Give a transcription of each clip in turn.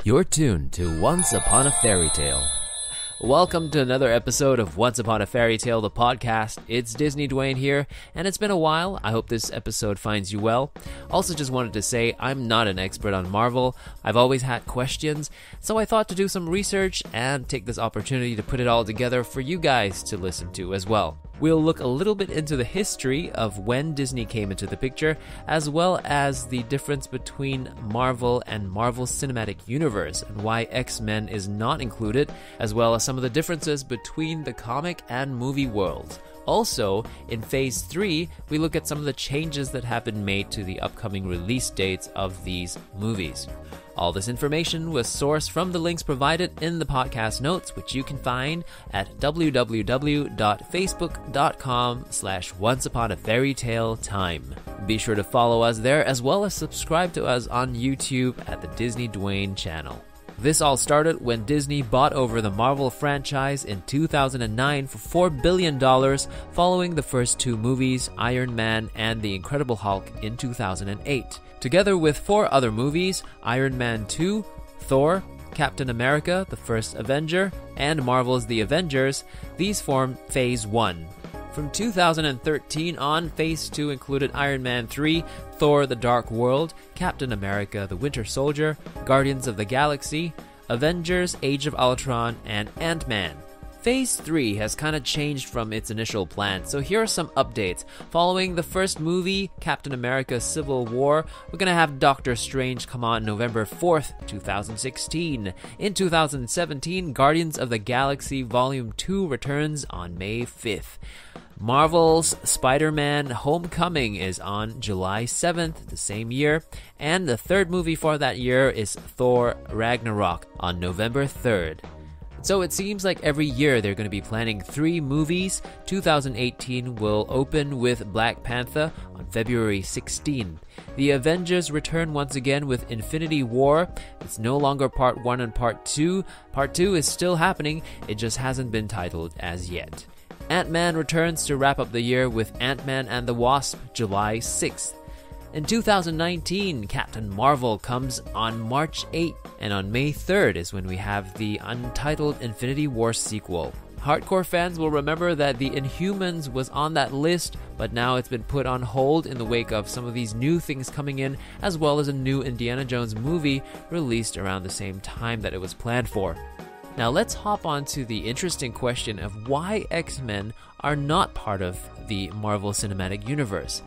You're tuned to Once Upon a Fairy Tale. Welcome to another episode of Once Upon a Fairy Tale, the podcast. It's DisneyDwayne here, and it's been a while. I hope this episode finds you well. Also, just wanted to say I'm not an expert on Marvel. I've always had questions, so I thought to do some research and take this opportunity to put it all together for you guys to listen to as well. We'll look a little bit into the history of when Disney came into the picture, as well as the difference between Marvel and Marvel Cinematic Universe, and why X-Men is not included, as well as some of the differences between the comic and movie worlds. Also, in Phase 3, we look at some of the changes that have been made to the upcoming release dates of these movies. All this information was sourced from the links provided in the podcast notes, which you can find at www.facebook.com/onceuponafairytaletime. Be sure to follow us there, as well as subscribe to us on YouTube at the DisneyDwayne channel. This all started when Disney bought over the Marvel franchise in 2009 for $4 billion, following the first two movies, Iron Man and The Incredible Hulk, in 2008. Together with four other movies, Iron Man 2, Thor, Captain America, the First Avenger, and Marvel's The Avengers, these form Phase 1. From 2013 on, Phase 2 included Iron Man 3, Thor the Dark World, Captain America the Winter Soldier, Guardians of the Galaxy, Avengers Age of Ultron, and Ant-Man. Phase 3 has kind of changed from its initial plan, so here are some updates. Following the first movie, Captain America Civil War, we're going to have Doctor Strange come on November 4th, 2016. In 2017, Guardians of the Galaxy Volume 2 returns on May 5th. Marvel's Spider-Man Homecoming is on July 7th, the same year, and the third movie for that year is Thor Ragnarok on November 3rd. So it seems like every year they're going to be planning 3 movies. 2018 will open with Black Panther on February 16. The Avengers return once again with Infinity War. It's no longer Part 1 and Part 2. Part 2 is still happening, it just hasn't been titled as yet. Ant-Man returns to wrap up the year with Ant-Man and the Wasp, July 6th. In 2019, Captain Marvel comes on March 8th, and on May 3rd is when we have the untitled Infinity War sequel. Hardcore fans will remember that the Inhumans was on that list, but now it's been put on hold in the wake of some of these new things coming in, as well as a new Indiana Jones movie released around the same time that it was planned for. Now let's hop on to the interesting question of why X-Men are not part of the Marvel Cinematic Universe.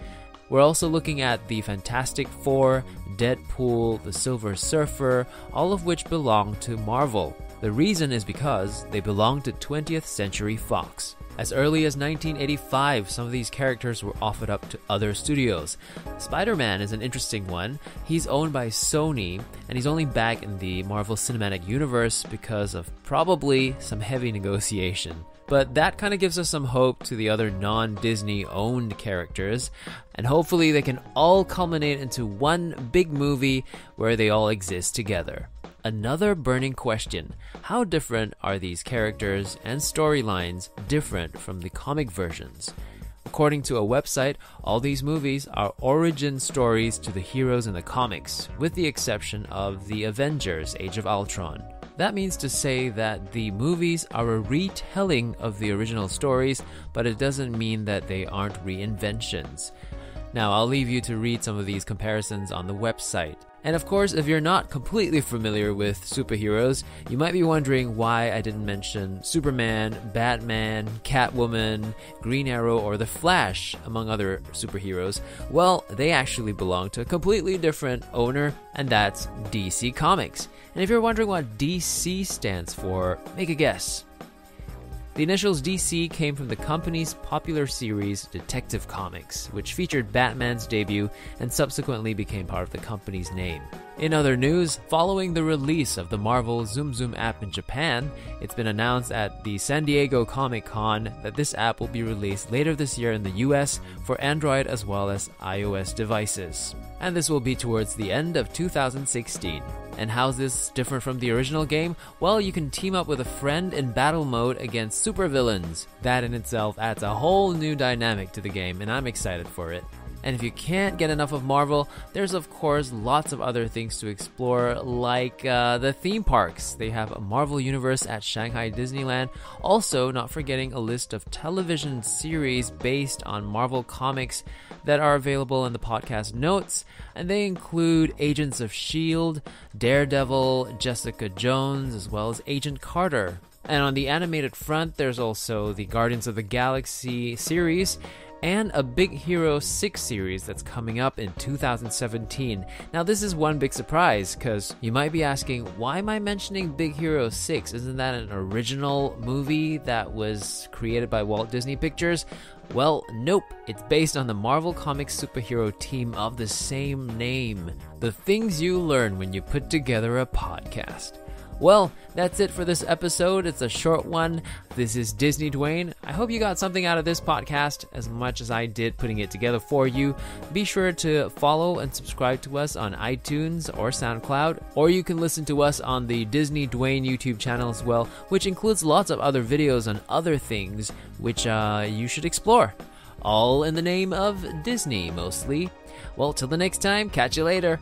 We're also looking at the Fantastic Four, Deadpool, the Silver Surfer, all of which belong to Marvel. The reason is because they belong to 20th Century Fox. As early as 1985, some of these characters were offered up to other studios. Spider-Man is an interesting one. He's owned by Sony, and he's only back in the Marvel Cinematic Universe because of probably some heavy negotiation. But that kind of gives us some hope to the other non-Disney owned characters, and hopefully they can all culminate into one big movie where they all exist together. Another burning question: how different are these characters and storylines different from the comic versions? According to a website, all these movies are origin stories to the heroes in the comics, with the exception of the Avengers Age of Ultron. That means to say that the movies are a retelling of the original stories, but it doesn't mean that they aren't reinventions. Now, I'll leave you to read some of these comparisons on the website. And of course, if you're not completely familiar with superheroes, you might be wondering why I didn't mention Superman, Batman, Catwoman, Green Arrow, or The Flash, among other superheroes. Well, they actually belong to a completely different owner, and that's DC Comics. And if you're wondering what DC stands for, make a guess. The initials DC came from the company's popular series Detective Comics, which featured Batman's debut and subsequently became part of the company's name. In other news, following the release of the Marvel Zoom Zoom app in Japan, it's been announced at the San Diego Comic-Con that this app will be released later this year in the US for Android as well as iOS devices. And this will be towards the end of 2016. And how's this different from the original game? Well, you can team up with a friend in battle mode against supervillains. That in itself adds a whole new dynamic to the game, and I'm excited for it. And if you can't get enough of Marvel, there's of course lots of other things to explore, like the theme parks. They have a Marvel Universe at Shanghai Disneyland. Also, not forgetting a list of television series based on Marvel comics that are available in the podcast notes. And they include Agents of S.H.I.E.L.D., Daredevil, Jessica Jones, as well as Agent Carter. And on the animated front, there's also the Guardians of the Galaxy series and a Big Hero 6 series that's coming up in 2017. Now, this is one big surprise, because you might be asking, why am I mentioning Big Hero 6? Isn't that an original movie that was created by Walt Disney Pictures? Well, nope. It's based on the Marvel Comics superhero team of the same name. The things you learn when you put together a podcast. Well, that's it for this episode. It's a short one. This is DisneyDwayne. I hope you got something out of this podcast as much as I did putting it together for you. Be sure to follow and subscribe to us on iTunes or SoundCloud, or you can listen to us on the DisneyDwayne YouTube channel as well, which includes lots of other videos on other things which you should explore. All in the name of Disney, mostly. Well, till the next time, catch you later.